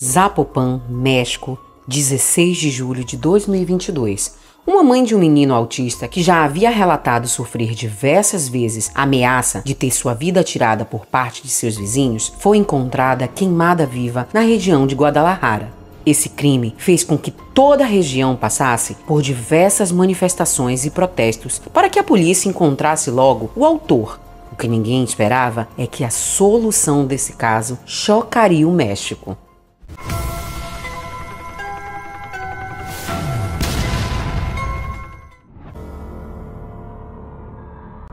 Zapopan, México, 16 de julho de 2022. Uma mãe de um menino autista que já havia relatado sofrer diversas vezes a ameaça de ter sua vida tirada por parte de seus vizinhos foi encontrada queimada viva na região de Guadalajara. Esse crime fez com que toda a região passasse por diversas manifestações e protestos para que a polícia encontrasse logo o autor. O que ninguém esperava é que a solução desse caso chocaria o México.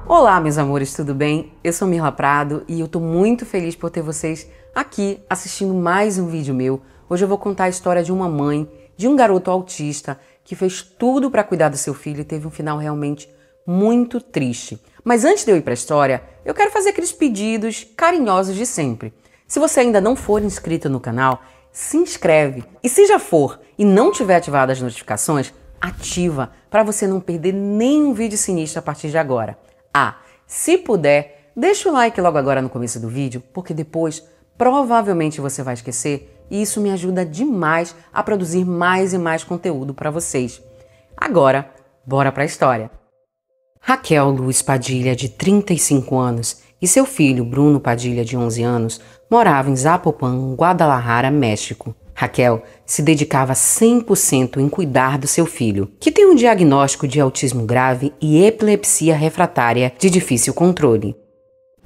Olá, meus amores, tudo bem? Eu sou Mirla Prado e eu tô muito feliz por ter vocês aqui assistindo mais um vídeo meu. Hoje eu vou contar a história de uma mãe, de um garoto autista que fez tudo para cuidar do seu filho e teve um final realmente muito triste. Mas antes de eu ir para a história, eu quero fazer aqueles pedidos carinhosos de sempre. Se você ainda não for inscrito no canal, se inscreve. E se já for e não tiver ativado as notificações, ativa para você não perder nenhum vídeo sinistro a partir de agora. Ah, se puder, deixa o like logo agora no começo do vídeo, porque depois provavelmente você vai esquecer e isso me ajuda demais a produzir mais e mais conteúdo para vocês. Agora, bora para a história. Raquel Luz Padilha, de 35 anos, e seu filho Bruno Padilha, de 11 anos, moravam em Zapopan, Guadalajara, México. Raquel se dedicava 100% em cuidar do seu filho, que tem um diagnóstico de autismo grave e epilepsia refratária de difícil controle.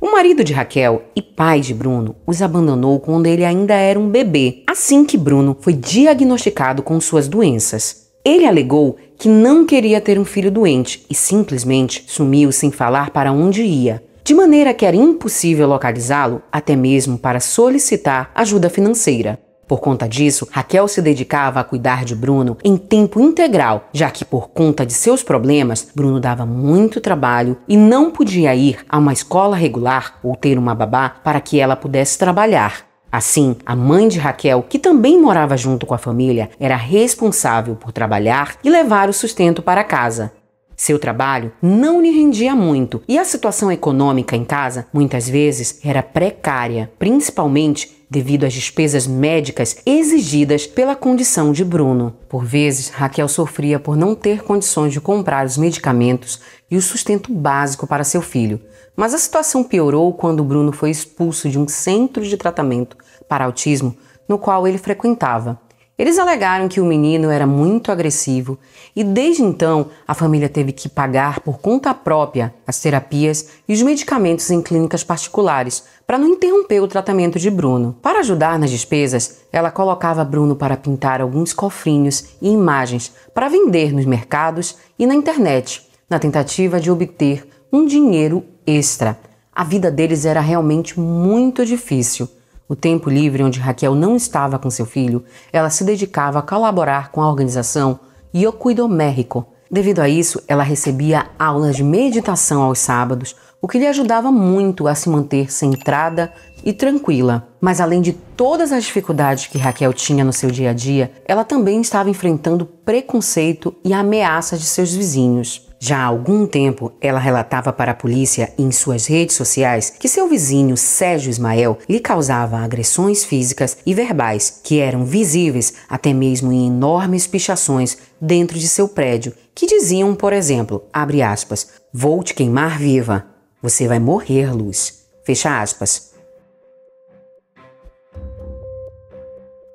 O marido de Raquel e pai de Bruno os abandonou quando ele ainda era um bebê, assim que Bruno foi diagnosticado com suas doenças. Ele alegou que não queria ter um filho doente e simplesmente sumiu sem falar para onde ia, de maneira que era impossível localizá-lo até mesmo para solicitar ajuda financeira. Por conta disso, Raquel se dedicava a cuidar de Bruno em tempo integral, já que por conta de seus problemas, Bruno dava muito trabalho e não podia ir a uma escola regular ou ter uma babá para que ela pudesse trabalhar. Assim, a mãe de Raquel, que também morava junto com a família, era responsável por trabalhar e levar o sustento para casa. Seu trabalho não lhe rendia muito e a situação econômica em casa, muitas vezes, era precária, principalmente devido às despesas médicas exigidas pela condição de Bruno. Por vezes, Raquel sofria por não ter condições de comprar os medicamentos e o sustento básico para seu filho. Mas a situação piorou quando Bruno foi expulso de um centro de tratamento para autismo no qual ele frequentava. Eles alegaram que o menino era muito agressivo e desde então a família teve que pagar por conta própria as terapias e os medicamentos em clínicas particulares para não interromper o tratamento de Bruno. Para ajudar nas despesas, ela colocava Bruno para pintar alguns cofrinhos e imagens para vender nos mercados e na internet, na tentativa de obter um dinheiro extra. A vida deles era realmente muito difícil. O tempo livre onde Raquel não estava com seu filho, ela se dedicava a colaborar com a organização Yo Cuido México. Devido a isso, ela recebia aulas de meditação aos sábados, o que lhe ajudava muito a se manter centrada e tranquila. Mas além de todas as dificuldades que Raquel tinha no seu dia a dia, ela também estava enfrentando preconceito e ameaças de seus vizinhos. Já há algum tempo, ela relatava para a polícia em suas redes sociais que seu vizinho Sérgio Ismael lhe causava agressões físicas e verbais que eram visíveis até mesmo em enormes pichações dentro de seu prédio, que diziam, por exemplo, abre aspas, "Vou te queimar viva. Você vai morrer, Luz." Fecha aspas.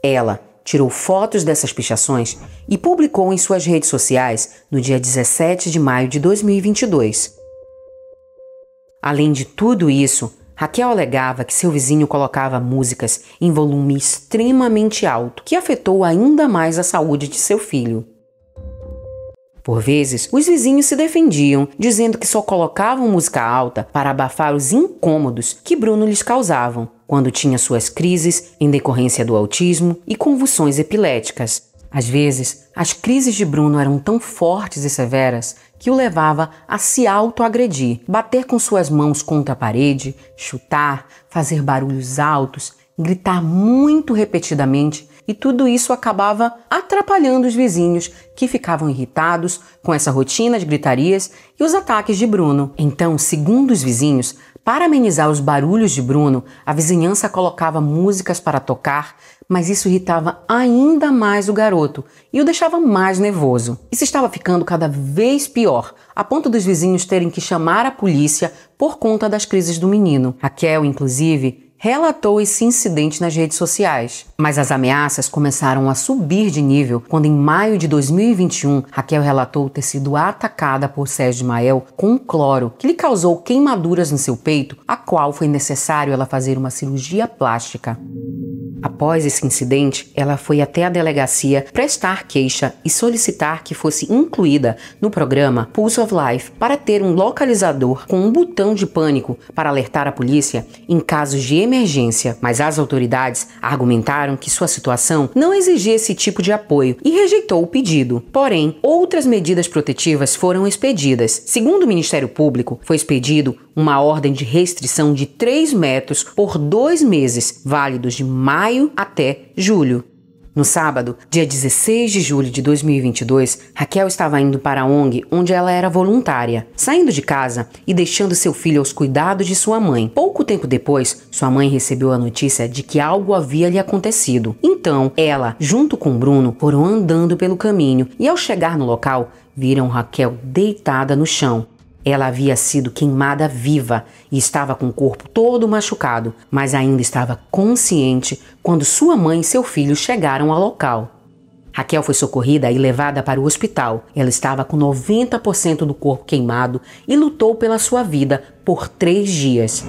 Ela tirou fotos dessas pichações e publicou em suas redes sociais no dia 17 de maio de 2022. Além de tudo isso, Raquel alegava que seu vizinho colocava músicas em volume extremamente alto, que afetou ainda mais a saúde de seu filho. Por vezes, os vizinhos se defendiam, dizendo que só colocavam música alta para abafar os incômodos que Bruno lhes causavam, quando tinha suas crises em decorrência do autismo e convulsões epiléticas. Às vezes, as crises de Bruno eram tão fortes e severas que o levava a se autoagredir, bater com suas mãos contra a parede, chutar, fazer barulhos altos, gritar muito repetidamente, e tudo isso acabava atrapalhando os vizinhos, que ficavam irritados com essa rotina de gritarias e os ataques de Bruno. Então, segundo os vizinhos, para amenizar os barulhos de Bruno, a vizinhança colocava músicas para tocar Mas isso irritava ainda mais o garoto e o deixava mais nervoso. Isso estava ficando cada vez pior, a ponto dos vizinhos terem que chamar a polícia por conta das crises do menino. Raquel, inclusive, relatou esse incidente nas redes sociais. Mas as ameaças começaram a subir de nível quando, em maio de 2021, Raquel relatou ter sido atacada por Sérgio Ismael com cloro, que lhe causou queimaduras no seu peito, a qual foi necessário ela fazer uma cirurgia plástica. Após esse incidente, ela foi até a delegacia prestar queixa e solicitar que fosse incluída no programa Pulse of Life para ter um localizador com um botão de pânico para alertar a polícia em casos de emergência. Mas as autoridades argumentaram que sua situação não exigia esse tipo de apoio e rejeitou o pedido. Porém, outras medidas protetivas foram expedidas. Segundo o Ministério Público, foi expedido uma ordem de restrição de 3 metros por 2 meses, válidos de maio até julho. No sábado, dia 16 de julho de 2022, Raquel estava indo para a ONG onde ela era voluntária, saindo de casa e deixando seu filho aos cuidados de sua mãe. Pouco tempo depois, sua mãe recebeu a notícia de que algo havia lhe acontecido. Então, ela, junto com Bruno, foram andando pelo caminho e, ao chegar no local, viram Raquel deitada no chão. Ela havia sido queimada viva e estava com o corpo todo machucado, mas ainda estava consciente quando sua mãe e seu filho chegaram ao local. Raquel foi socorrida e levada para o hospital. Ela estava com 90% do corpo queimado e lutou pela sua vida por 3 dias.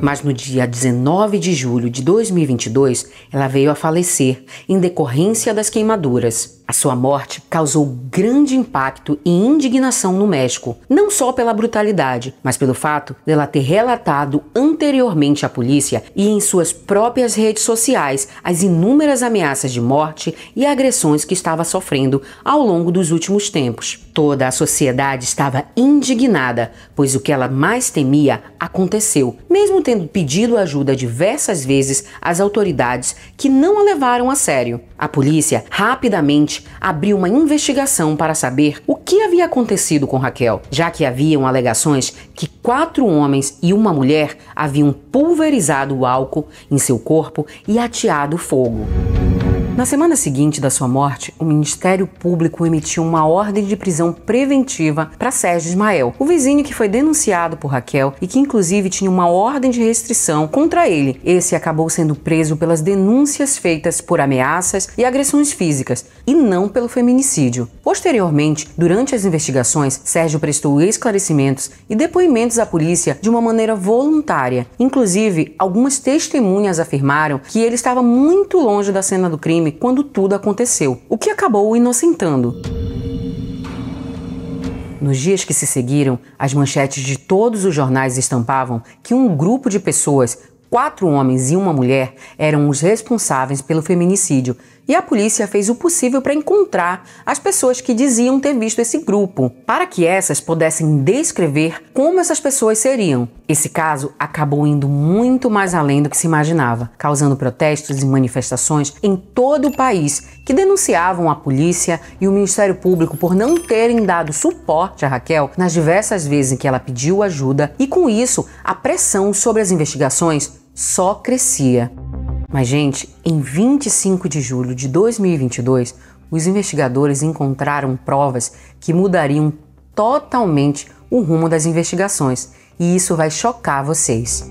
Mas no dia 19 de julho de 2022, ela veio a falecer em decorrência das queimaduras. A sua morte causou grande impacto e indignação no México, não só pela brutalidade, mas pelo fato dela ter relatado anteriormente à polícia e em suas próprias redes sociais as inúmeras ameaças de morte e agressões que estava sofrendo ao longo dos últimos tempos. Toda a sociedade estava indignada, pois o que ela mais temia aconteceu, mesmo tendo pedido ajuda diversas vezes às autoridades que não a levaram a sério. A polícia rapidamente abriu uma investigação para saber o que havia acontecido com Raquel, já que haviam alegações que 4 homens e uma mulher haviam pulverizado o álcool em seu corpo e ateado fogo. Na semana seguinte da sua morte, o Ministério Público emitiu uma ordem de prisão preventiva para Sérgio Ismael, o vizinho que foi denunciado por Raquel e que inclusive tinha uma ordem de restrição contra ele. Esse acabou sendo preso pelas denúncias feitas por ameaças e agressões físicas e não pelo feminicídio. Posteriormente, durante as investigações, Sérgio prestou esclarecimentos e depoimentos à polícia de uma maneira voluntária. Inclusive, algumas testemunhas afirmaram que ele estava muito longe da cena do crime quando tudo aconteceu, o que acabou o inocentando. Nos dias que se seguiram, as manchetes de todos os jornais estampavam que um grupo de pessoas, 4 homens e uma mulher, eram os responsáveis pelo feminicídio, e a polícia fez o possível para encontrar as pessoas que diziam ter visto esse grupo, para que essas pudessem descrever como essas pessoas seriam. Esse caso acabou indo muito mais além do que se imaginava, causando protestos e manifestações em todo o país que denunciavam a polícia e o Ministério Público por não terem dado suporte a Raquel nas diversas vezes em que ela pediu ajuda, e com isso a pressão sobre as investigações só crescia. Mas, gente, em 25 de julho de 2022, os investigadores encontraram provas que mudariam totalmente o rumo das investigações, e isso vai chocar vocês.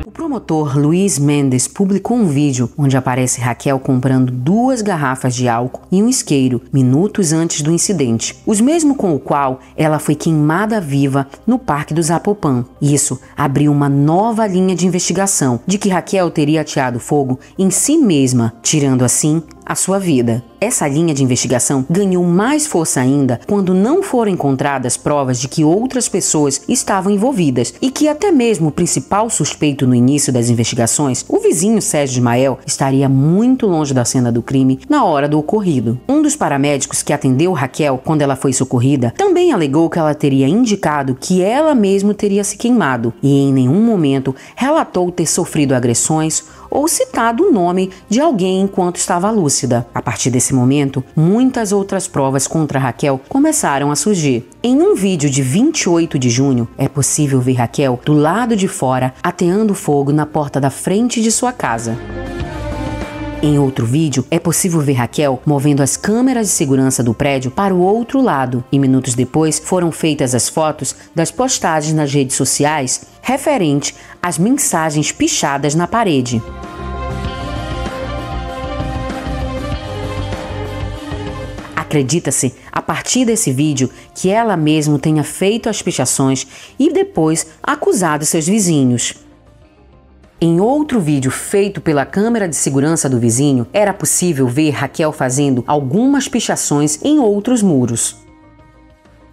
O promotor Luiz Mendes publicou um vídeo onde aparece Raquel comprando 2 garrafas de álcool e um isqueiro minutos antes do incidente, os mesmos com o qual ela foi queimada viva no Parque do Zapopan. Isso abriu uma nova linha de investigação de que Raquel teria ateado fogo em si mesma, tirando assim a sua vida. Essa linha de investigação ganhou mais força ainda quando não foram encontradas provas de que outras pessoas estavam envolvidas e que até mesmo o principal suspeito no início das investigações, o vizinho Sérgio Ismael, estaria muito longe da cena do crime na hora do ocorrido. Um dos paramédicos que atendeu Raquel quando ela foi socorrida também alegou que ela teria indicado que ela mesma teria se queimado e em nenhum momento relatou ter sofrido agressões ou citado o nome de alguém enquanto estava lúcida. A partir desse momento, muitas outras provas contra Raquel começaram a surgir. Em um vídeo de 28 de junho, é possível ver Raquel do lado de fora ateando fogo na porta da frente de sua casa. Em outro vídeo, é possível ver Raquel movendo as câmeras de segurança do prédio para o outro lado. E minutos depois, foram feitas as fotos das postagens nas redes sociais referente às mensagens pichadas na parede. Acredita-se, a partir desse vídeo, que ela mesma tenha feito as pichações e depois acusado seus vizinhos. Em outro vídeo feito pela câmera de segurança do vizinho, era possível ver Raquel fazendo algumas pichações em outros muros.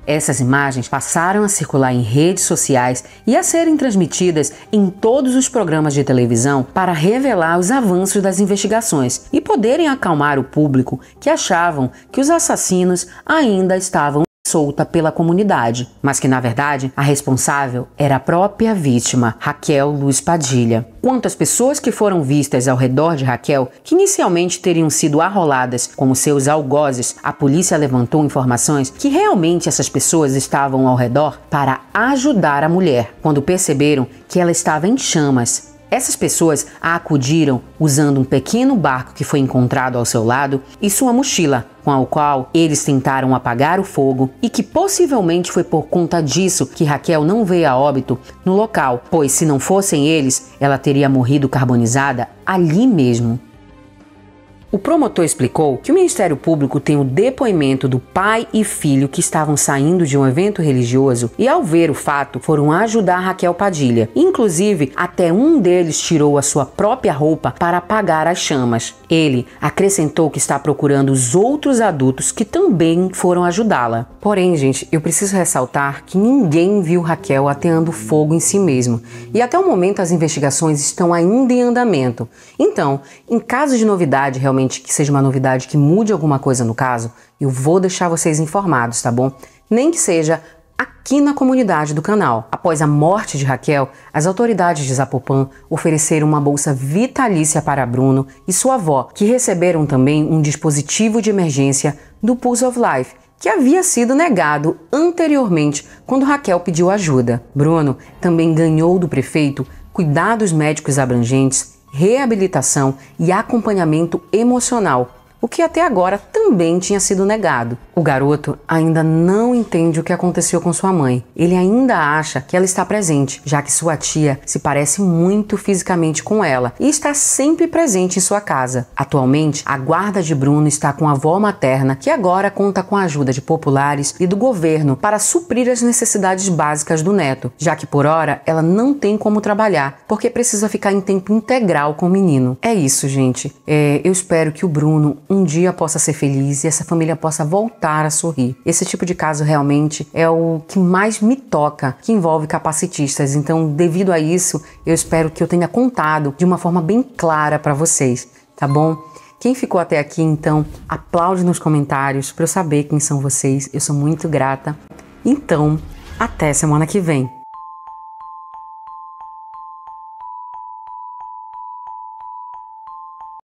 Essas imagens passaram a circular em redes sociais e a serem transmitidas em todos os programas de televisão para revelar os avanços das investigações e poderem acalmar o público que achavam que os assassinos ainda estavam solta pela comunidade, mas que na verdade a responsável era a própria vítima, Raquel Luz Padilha. Quanto às pessoas que foram vistas ao redor de Raquel, que inicialmente teriam sido arroladas como seus algozes, a polícia levantou informações que realmente essas pessoas estavam ao redor para ajudar a mulher, quando perceberam que ela estava em chamas. Essas pessoas a acudiram usando um pequeno barco que foi encontrado ao seu lado e sua mochila, com a qual eles tentaram apagar o fogo e que possivelmente foi por conta disso que Raquel não veio a óbito no local, pois se não fossem eles, ela teria morrido carbonizada ali mesmo. O promotor explicou que o Ministério Público tem o depoimento do pai e filho que estavam saindo de um evento religioso e, ao ver o fato, foram ajudar Raquel Padilha. Inclusive, até um deles tirou a sua própria roupa para apagar as chamas. Ele acrescentou que está procurando os outros adultos que também foram ajudá-la. Porém, gente, eu preciso ressaltar que ninguém viu Raquel ateando fogo em si mesmo. E até o momento as investigações estão ainda em andamento. Então, em caso de novidade realmente que seja uma novidade que mude alguma coisa no caso, eu vou deixar vocês informados, tá bom? Nem que seja aqui na comunidade do canal. Após a morte de Raquel, as autoridades de Zapopan ofereceram uma bolsa vitalícia para Bruno e sua avó, que receberam também um dispositivo de emergência do Pulse of Life, que havia sido negado anteriormente quando Raquel pediu ajuda. Bruno também ganhou do prefeito cuidados médicos abrangentes, reabilitação e acompanhamento emocional, o que até agora também tinha sido negado. O garoto ainda não entende o que aconteceu com sua mãe. Ele ainda acha que ela está presente, já que sua tia se parece muito fisicamente com ela e está sempre presente em sua casa. Atualmente, a guarda de Bruno está com a avó materna, que agora conta com a ajuda de populares e do governo para suprir as necessidades básicas do neto, já que por hora ela não tem como trabalhar, porque precisa ficar em tempo integral com o menino. É isso, gente. Eu espero que o Bruno um dia possa ser feliz e essa família possa voltar a sorrir. Esse tipo de caso realmente é o que mais me toca, que envolve capacitistas. Então, devido a isso, eu espero que eu tenha contado de uma forma bem clara para vocês, tá bom? Quem ficou até aqui, então, aplaude nos comentários para eu saber quem são vocês. Eu sou muito grata. Então, até semana que vem.